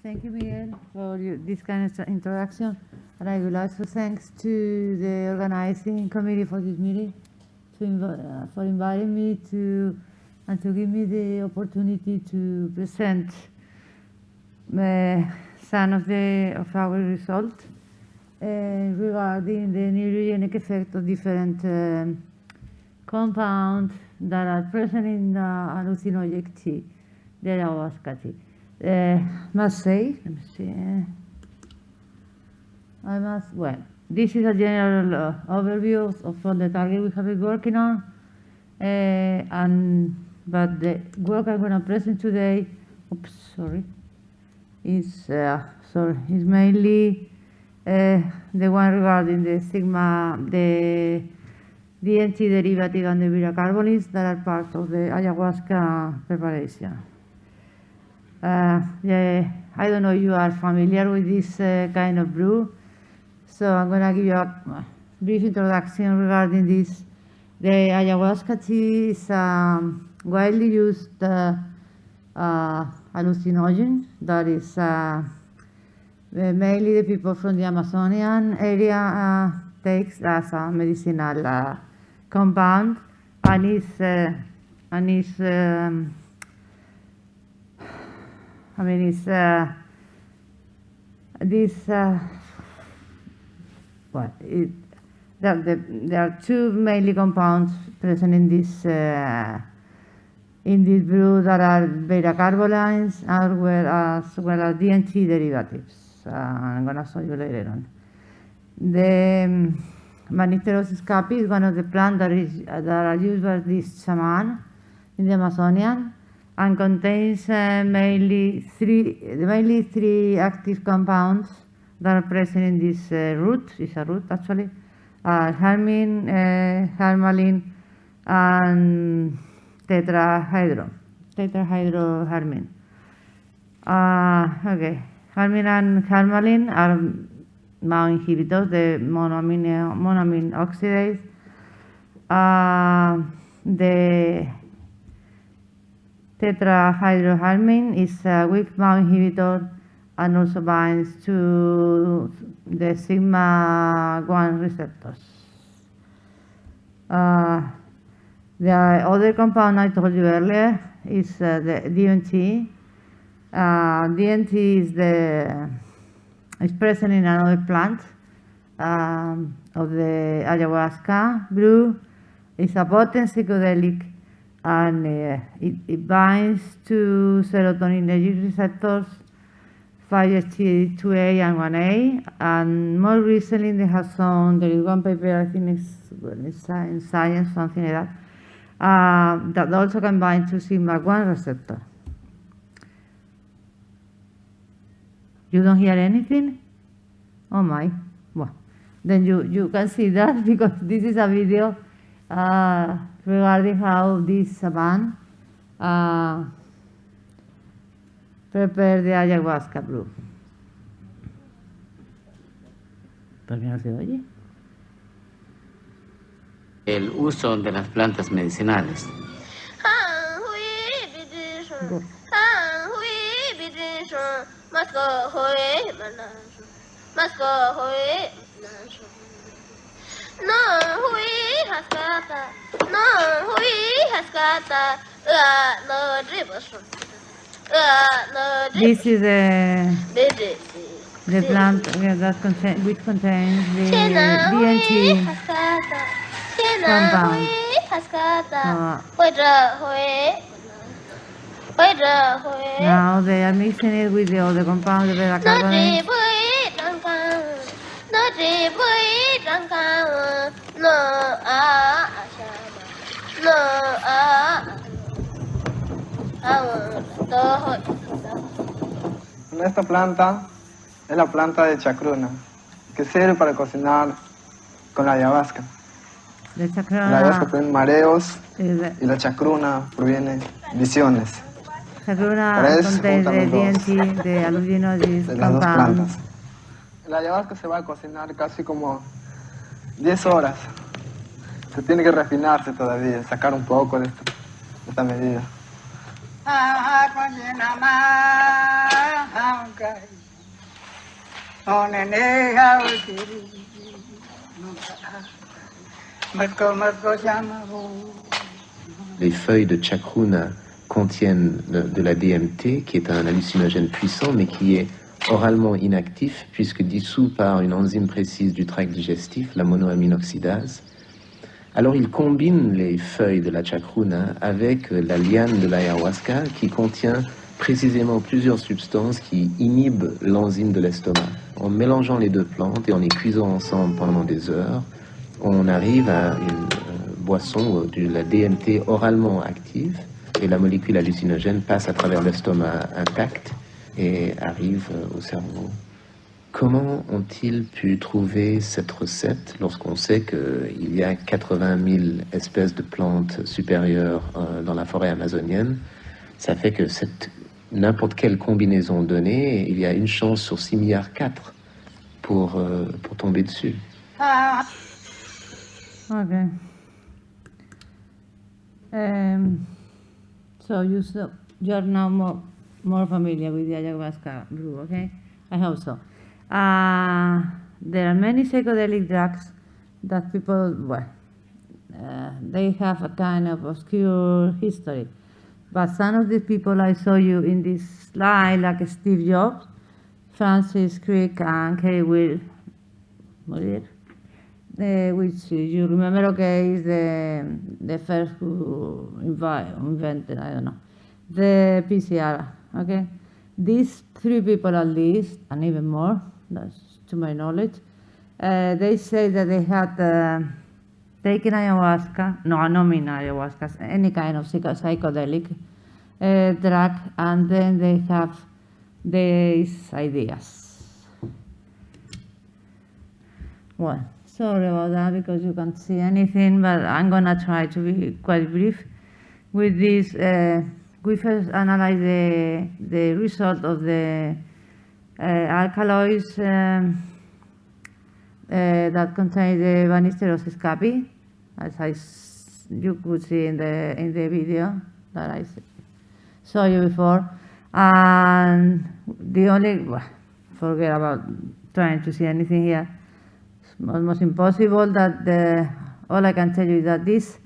Thank you, Miguel, for this kind of introduction. And I would like to thank to the organizing committee for this meeting for inviting me to and to give me the opportunity to present some of our results regarding the neurogenic effect of different compounds that are present in the hallucinogenic tea, the ayahuasca tea. Must say, let me see. Well, this is a general overview of all the target we have been working on, but the work I'm going to present today, is mainly the one regarding the sigma, the DMT derivative and the beta-carbonics that are part of the ayahuasca preparation. I don't know if you are familiar with this kind of brew, so I'm going to give you a brief introduction regarding this. The ayahuasca tea is widely used hallucinogen that is mainly the people from the Amazonian area takes as a medicinal compound, and there are two mainly compounds present in this brew that are beta-carbolines as well as DMT derivatives. I'm going to show you later on. The Maniterosis capi is one of the plants that are used by this shaman in the Amazonian, and contains mainly three active compounds that are present in this root. It's a root actually. Harmine, harmaline, and tetrahydroharmine. Okay, harmine and harmaline are MAO inhibitors, the monoamine oxidase. The tetrahydroharmine is a weak MAO inhibitor and also binds to the sigma-1 receptors. The other compound I told you earlier is the DMT. DMT is present in another plant of the ayahuasca brew. It's a potent psychedelic, and it binds to serotonergic receptors 5-HT2A and 1A, and more recently they have shown, there is one paper, I think it's in Science, something like that, that also can bind to sigma-1 receptor. You don't hear anything? Oh my, well, then you can see that because this is a video regarding how this shaman prepare the ayahuasca brew. ¿Por qué no se oye? El uso de las plantas medicinales. This is the plant which contains the DMT compound. Now they are mixing it with the other compound, the beta-carbonates. Esta planta es la planta de chacruna, que sirve para cocinar con la ayahuasca. La ayahuasca proviene mareos y la chacruna proviene visiones. Chacruna contains the DMT, the hallucinogenic de las dos compound. plantas. La ayahuasca se va a cocinar casi como 10 horas. Se tiene que refinarse todavía, sacar un poco de esta medida. Les feuilles de chacruna contiennent de la DMT, qui est un hallucinogène puissant, mais qui est oralement inactif, puisque dissous par une enzyme précise du tract digestif, la monoaminoxydase. Alors il combine les feuilles de la chacruna avec la liane de l'ayahuasca, qui contient précisément plusieurs substances qui inhibent l'enzyme de l'estomac. En mélangeant les deux plantes et en les cuisant ensemble pendant des heures, on arrive à une boisson de la DMT oralement active, et la molécule hallucinogène passe à travers l'estomac intact et arrive au cerveau. Comment ont-ils pu trouver cette recette lorsqu'on sait qu'il y a 80 000 espèces de plantes supérieures dans la forêt amazonienne? Ça fait que n'importe quelle combinaison donnée, il y a une chance sur 6 milliards 4 pour tomber dessus. Okay. So you're now more familiar with the ayahuasca brew, okay? I hope so. There are many psychedelic drugs that people, they have a kind of obscure history. But some of the people I saw you in this slide, like Steve Jobs, Francis Crick, and Kerry Morir, which you remember, okay, is the first who invented, I don't know, the PCR, okay? These three people at least, and even more, that's to my knowledge, they say that they had taken ayahuasca, no, I don't mean ayahuasca, any kind of psychedelic drug, and then they have these ideas. Well, sorry about that because you can't see anything, but I'm gonna try to be quite brief. With this, we first analyze the result of the alkaloids that contain the Banisteriopsis capi, as you could see in the video that I saw you before. And the only, forget about trying to see anything here. It's almost impossible. That all I can tell you is that this,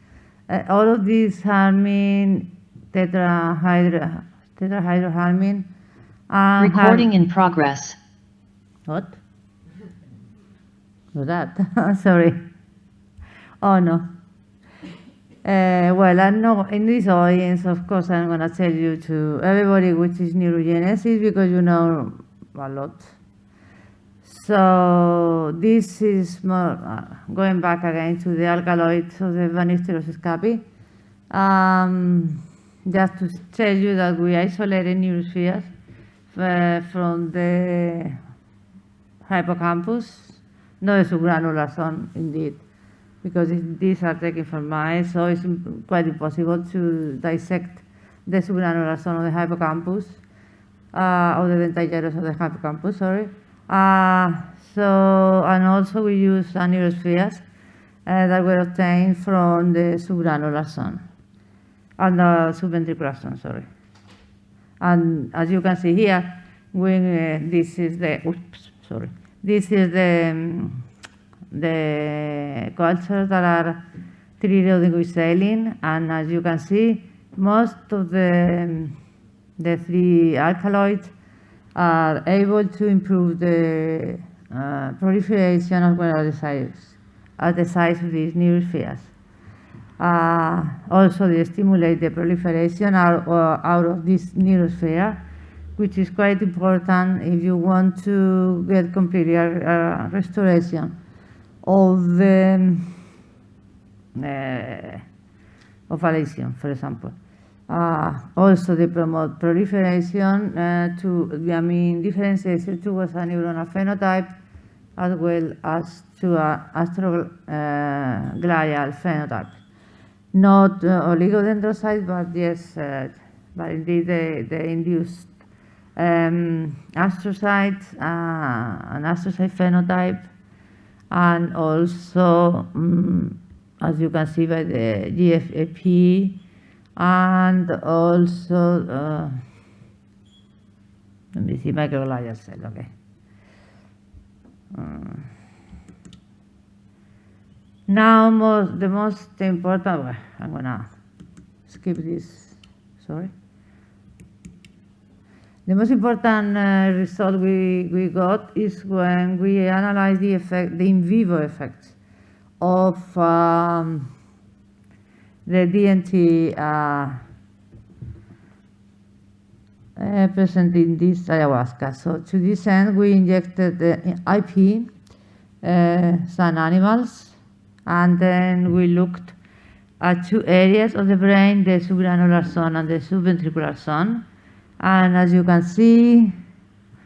all of these harmine, tetrahydroharmine. Recording in progress. What? What's that? Sorry. Oh no. Well, I know in this audience, of course, I'm going to tell you to everybody which is neurogenesis because you know a lot. So this is more going back again to the alkaloids of the Banisteriopsis capi. Just to tell you that we isolated neurospheres from the hippocampus, not the subgranular zone indeed, because these are taken from mice, so it's quite impossible to dissect the subgranular zone of the hippocampus, or the dentate gyrus of the hippocampus, sorry. And also we use neurospheres that were obtained from the subgranular zone, and the subventricular zone, sorry. And as you can see here, when this is the, this is the cultures that are treated with saline, and as you can see, most of the three alkaloids are able to improve the proliferation as well as the size of these neurospheres. Also, they stimulate the proliferation out of this neurosphere, which is quite important if you want to get complete restoration of the of a lesion, for example. Also, they promote proliferation differentiation towards a neuronal phenotype as well as to a astroglial phenotype. Not oligodendrocytes, but yes, but indeed they induced astrocytes, an astrocyte phenotype, and also, as you can see by the GFAP, and also, let me see, microglial cell, okay. Now, the most important, well, I'm gonna skip this, sorry. The most important result we got is when we analyzed the in vivo effects of the DMT present in this ayahuasca. So to this end, we injected the IP, some animals, and then we looked at two areas of the brain, the subgranular zone and the subventricular zone. And as you can see,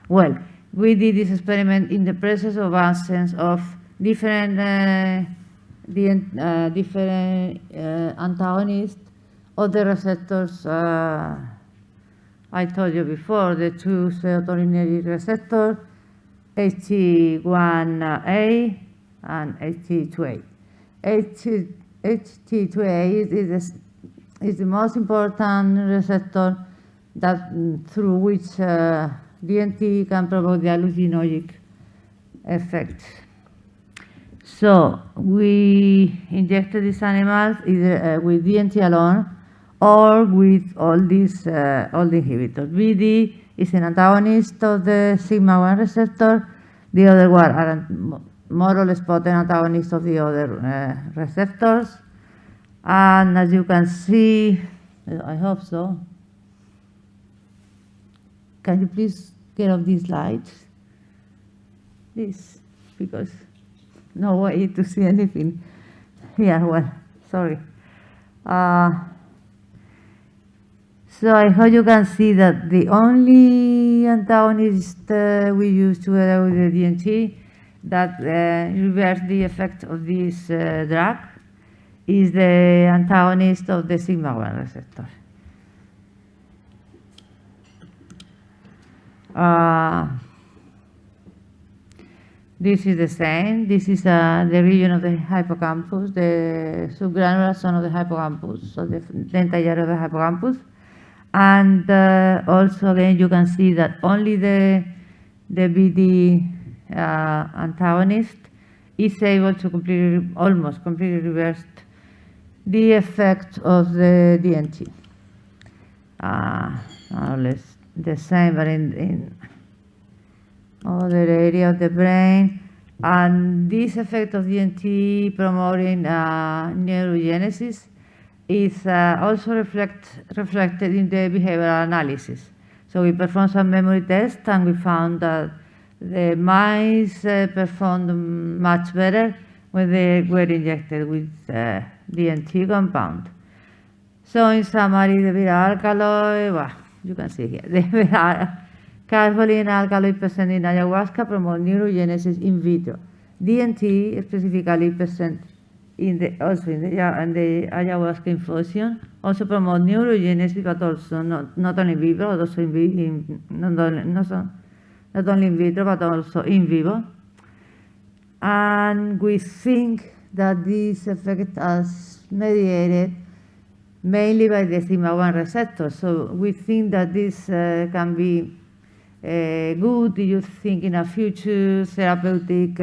well, we did this experiment in the presence of absence of different antagonists of the receptors I told you before, the two serotonergic receptors, HT1A and HT2A. HT2A is the most important receptor that through which DMT can provoke the hallucinogenic effect. So we injected these animals either with DMT alone or with all the inhibitors. BD is an antagonist of the sigma-1 receptor. The other one are more or less potent antagonists of the other receptors. And as you can see, I hope so. Can you please get off these lights? Please, because no way to see anything. Yeah, well, sorry. So I hope you can see that the only antagonist we use together with the DMT that reverse the effect of this drug is the antagonist of the sigma-1 receptor. This is the same. This is the region of the hippocampus, the subgranular zone of the hippocampus, so the entire of the hippocampus. And also again, you can see that only the BD antagonist is able to almost completely reverse the effect of the DMT. More or less the same, but in other area of the brain. And this effect of DMT promoting neurogenesis is also reflected in the behavioral analysis. So we performed some memory tests and we found that the mice performed much better when they were injected with DMT compound. So in summary, the viral alkaloid, well, you can see here, the viral carboline alkaloid present in ayahuasca promote neurogenesis in vitro. DMT specifically present also in the ayahuasca infusion also promote neurogenesis, but also not only in vivo, but also not only in vitro, but also in vivo. And we think that this effect is mediated mainly by the sigma-1 receptor. So we think that this can be good, you think, in a future therapeutic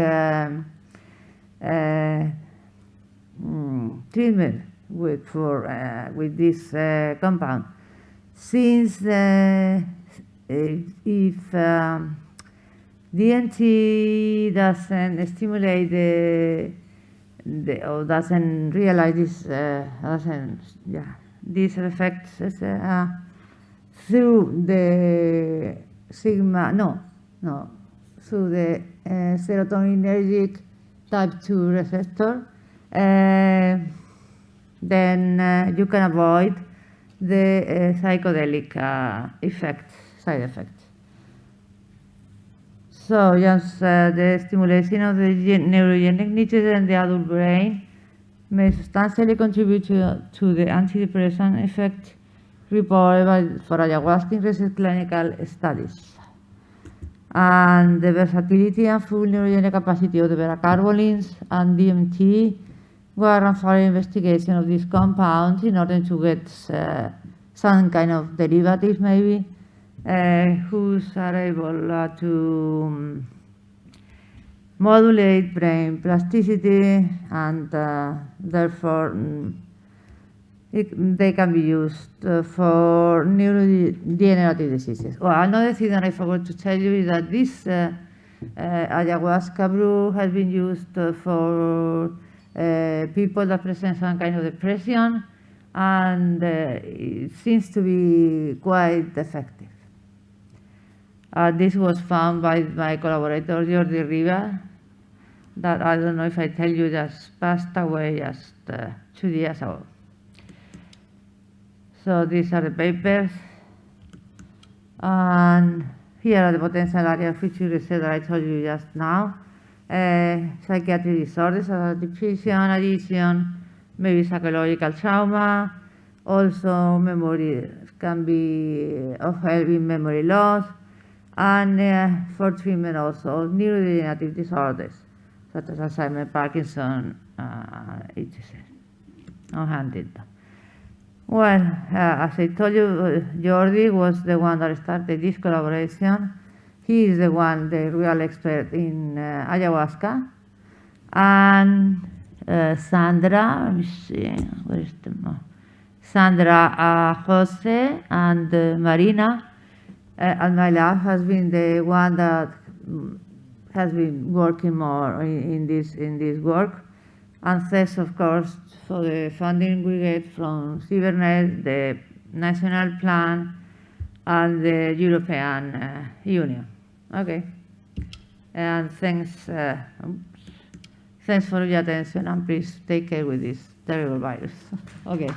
treatment with this compound. Since if DMT doesn't stimulate or doesn't realize these effects through the through the serotonergic type 2 receptor, then you can avoid the psychedelic side effects. So just the stimulation of the neurogenic niches in the adult brain may substantially contribute to the antidepressant effect reported for ayahuasca in recent clinical studies. And the versatility and full neurogenic capacity of the beta-carbolines and DMT warrant further investigation of these compounds in order to get some kind of derivatives maybe whose are able to modulate brain plasticity, and therefore they can be used for neurodegenerative diseases. Well, another thing that I forgot to tell you is that this ayahuasca brew has been used for people that present some kind of depression, and it seems to be quite effective. This was found by my collaborator, Jordi Riba, that I don't know if I tell you, just passed away just 2 years ago. So these are the papers, and here are the potential areas of future research that I told you just now. Psychiatric disorders, depression, addiction, maybe psychological trauma, also memory can be of help in memory loss, and for treatment also neurodegenerative disorders such as Alzheimer's, Parkinson, etc. on Huntington. Well, as I told you, Jordi was the one that started this collaboration. He is the one, the real expert in ayahuasca. And Sandra, let me see, where is the Sandra, Jose, and Marina at my lab has been the one that has been working more in this work. And thanks, of course, for the funding we get from CIBERNED, the national plan, and the European Union. Okay. And thanks for your attention, and please take care with this terrible virus. Okay.